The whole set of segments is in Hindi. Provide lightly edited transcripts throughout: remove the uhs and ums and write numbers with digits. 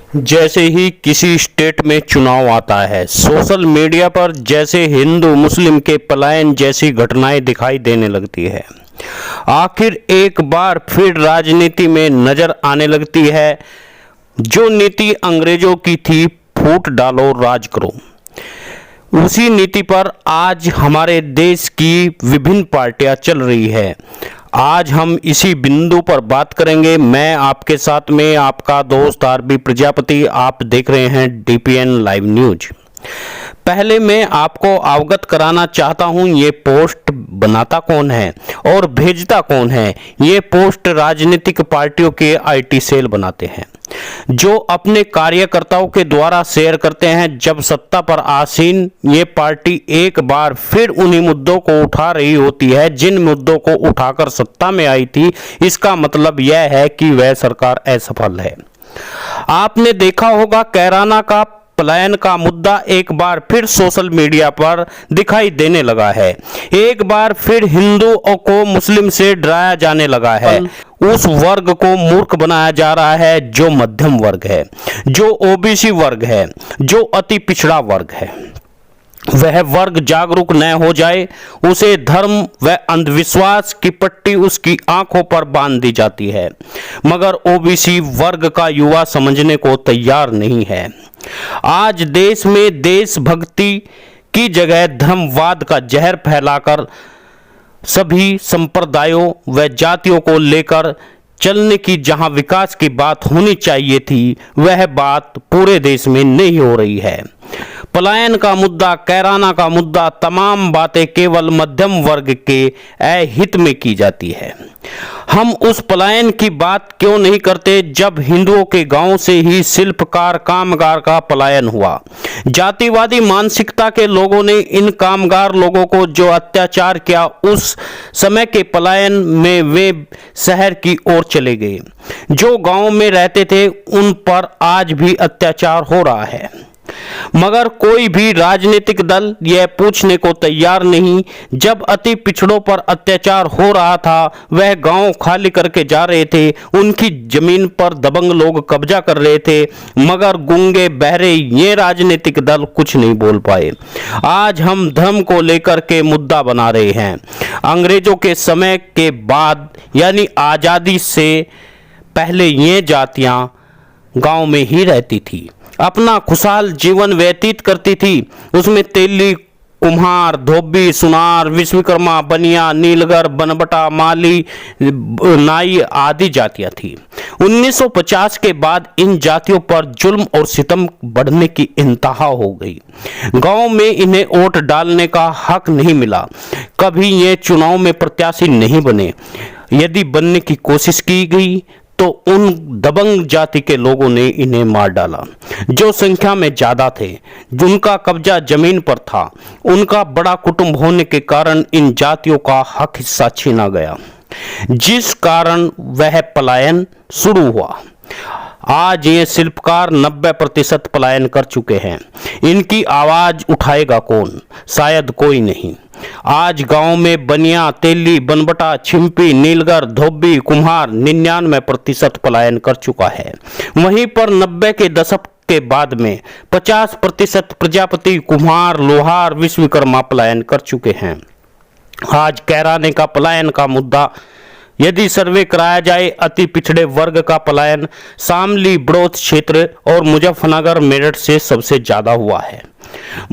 जैसे ही किसी स्टेट में चुनाव आता है, सोशल मीडिया पर जैसे हिंदू मुस्लिम के पलायन जैसी घटनाएं दिखाई देने लगती है। आखिर एक बार फिर राजनीति में नजर आने लगती है जो नीति अंग्रेजों की थी, फूट डालो राज करो। उसी नीति पर आज हमारे देश की विभिन्न पार्टियां चल रही है। आज हम इसी बिंदु पर बात करेंगे। मैं आपके साथ में आपका दोस्त आरबी प्रजापति। आप देख रहे हैं डीपीएन लाइव न्यूज। पहले मैं आपको अवगत कराना चाहता हूं, ये पोस्ट बनाता कौन है और भेजता कौन है। ये पोस्ट राजनीतिक पार्टियों के आईटी सेल बनाते हैं, जो अपने कार्यकर्ताओं के द्वारा शेयर करते हैं। जब सत्ता पर आसीन ये पार्टी एक बार फिर उन्हीं मुद्दों को उठा रही होती है जिन मुद्दों को उठाकर सत्ता में आई थी। इसका मतलब यह है कि वह सरकार असफल है। आपने देखा होगा कैराना का पलायन का मुद्दा एक बार फिर सोशल मीडिया पर दिखाई देने लगा है। एक बार फिर हिंदुओं को मुस्लिम से डराया जाने लगा है। उस वर्ग को मूर्ख बनाया जा रहा है जो मध्यम वर्ग है, जो ओबीसी वर्ग है, जो अति पिछड़ा वर्ग है। वह वर्ग जागरूक न हो जाए, उसे धर्म व अंधविश्वास की पट्टी उसकी आंखों पर बांध दी जाती है। मगर ओबीसी वर्ग का युवा समझने को तैयार नहीं है। आज देश में देशभक्ति की जगह धर्मवाद का जहर फैलाकर सभी संप्रदायों व जातियों को लेकर चलने की जहां विकास की बात होनी चाहिए थी, वह बात पूरे देश में नहीं हो रही है। पलायन का मुद्दा, कैराना का मुद्दा, तमाम बातें केवल मध्यम वर्ग के अहित में की जाती है। हम उस पलायन की बात क्यों नहीं करते जब हिंदुओं के गांव से ही शिल्पकार कामगार का पलायन हुआ। जातिवादी मानसिकता के लोगों ने इन कामगार लोगों को जो अत्याचार किया, उस समय के पलायन में वे शहर की ओर चले गए। जो गांव में रहते थे उन पर आज भी अत्याचार हो रहा है, मगर कोई भी राजनीतिक दल यह पूछने को तैयार नहीं। जब अति पिछड़ों पर अत्याचार हो रहा था, वह गांव खाली करके जा रहे थे, उनकी जमीन पर दबंग लोग कब्जा कर रहे थे, मगर गूंगे बहरे ये राजनीतिक दल कुछ नहीं बोल पाए। आज हम धर्म को लेकर के मुद्दा बना रहे हैं। अंग्रेजों के समय के बाद यानी आजादी से पहले ये जातियां गांव में ही रहती थी, अपना खुशहाल जीवन व्यतीत करती थी। उसमें तेली, कुम्हार, धोबी, सुनार, विश्वकर्मा, बनिया, नीलगर, बनबटा, माली, नाई आदि जातियां थी। 1950 के बाद इन जातियों पर जुल्म और सितम बढ़ने की इंतहा हो गई। गांव में इन्हें वोट डालने का हक नहीं मिला। कभी ये चुनाव में प्रत्याशी नहीं बने। यदि बनने की कोशिश की गई तो उन दबंग जाति के लोगों ने इन्हें मार डाला। जो संख्या में ज्यादा थे, जिनका कब्जा जमीन पर था, उनका बड़ा कुटुंब होने के कारण इन जातियों का हक हिस्सा छीना गया, जिस कारण वह पलायन शुरू हुआ। आज ये शिल्पकार 90% पलायन कर चुके हैं। इनकी आवाज उठाएगा कौन? शायद कोई नहीं। आज गांव में बनिया, तेली, बनबटा, छिंपी, नीलगर, धोबी, कुम्हार 99% पलायन कर चुका है। वहीं पर 90 के दशक के बाद में 50% प्रजापति, कुम्हार, लोहार, विश्वकर्मा पलायन कर चुके हैं। आज कैराने का पलायन का मुद्दा यदि सर्वे कराया जाए, अति पिछड़े वर्ग का पलायन शामली, बड़ौत क्षेत्र और मुजफ्फरनगर, मेरठ से सबसे ज्यादा हुआ है।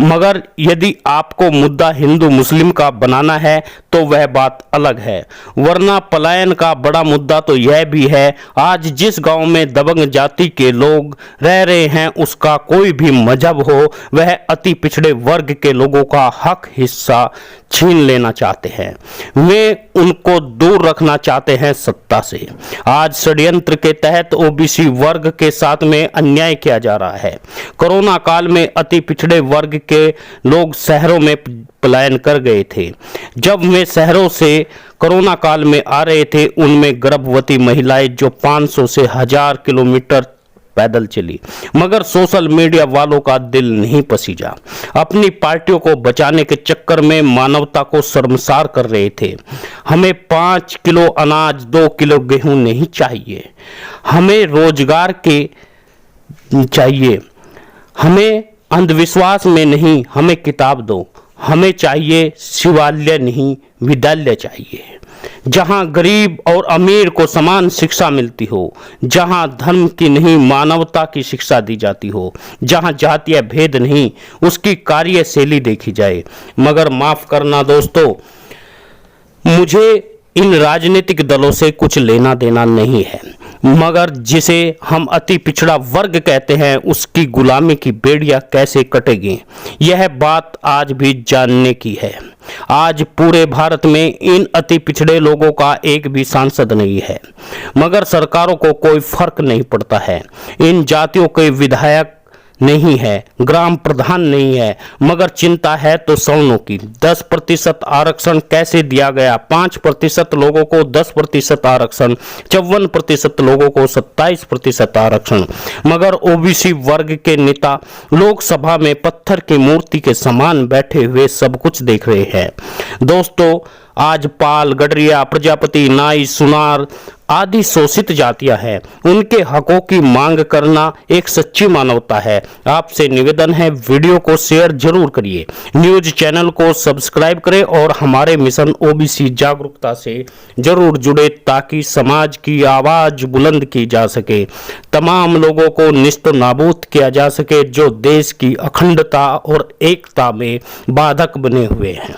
मगर यदि आपको मुद्दा हिंदू मुस्लिम का बनाना है तो वह बात अलग है, वरना पलायन का बड़ा मुद्दा तो यह भी है, आज जिस गांव में दबंग जाति के लोग रह रहे हैं, उसका कोई भी मजहब हो, वह अति पिछड़े वर्ग के लोगों का हक हिस्सा छीन लेना चाहते हैं। वे उनको दूर रखना चाहते हैं सत्ता से। आज षड्यंत्र के तहत ओबीसी वर्ग के साथ में अन्याय किया जा रहा है। कोरोना काल में अति पिछड़े वर्ग के लोग शहरों में पलायन कर गए थे। जब वे शहरों से कोरोना काल में आ रहे थे, उनमें गर्भवती महिलाएं जो 500 से 1000 किलोमीटर पैदल चली, मगर सोशल मीडिया वालों का दिल नहीं पसीजा। अपनी पार्टियों को बचाने के चक्कर में मानवता को शर्मसार कर रहे थे। हमें 5 किलो अनाज, 2 किलो गेहूं नहीं चाहिए। हमें रोजगार के चाहिए। हमें अंधविश्वास में नहीं, हमें किताब दो। हमें चाहिए शिवालय नहीं, विद्यालय चाहिए, जहां गरीब और अमीर को समान शिक्षा मिलती हो, जहां धर्म की नहीं मानवता की शिक्षा दी जाती हो, जहां जातीय भेद नहीं उसकी कार्यशैली देखी जाए। मगर माफ करना दोस्तों, मुझे इन राजनीतिक दलों से कुछ लेना देना नहीं है, मगर जिसे हम अति पिछड़ा वर्ग कहते हैं उसकी गुलामी की बेड़ियां कैसे कटेगी, यह बात आज भी जानने की है। आज पूरे भारत में इन अति पिछड़े लोगों का एक भी सांसद नहीं है, मगर सरकारों को कोई फर्क नहीं पड़ता है। इन जातियों के विधायक नहीं है, ग्राम प्रधान नहीं है, मगर चिंता है तो सवर्णों की। 10% आरक्षण कैसे दिया गया? 5% लोगों को 10% आरक्षण, 54% लोगों को 27% आरक्षण। मगर ओबीसी वर्ग के नेता लोकसभा में पत्थर की मूर्ति के समान बैठे हुए सब कुछ देख रहे हैं। दोस्तों, आज पाल, गडरिया, प्रजापति, नाई, सुनार आदि शोषित जातियां हैं, उनके हकों की मांग करना एक सच्ची मानवता है। आपसे निवेदन है, वीडियो को शेयर जरूर करिए, न्यूज चैनल को सब्सक्राइब करें और हमारे मिशन ओबीसी जागरूकता से जरूर जुड़े, ताकि समाज की आवाज बुलंद की जा सके, तमाम लोगों को निस्त नाबूद किया जा सके जो देश की अखंडता और एकता में बाधक बने हुए हैं।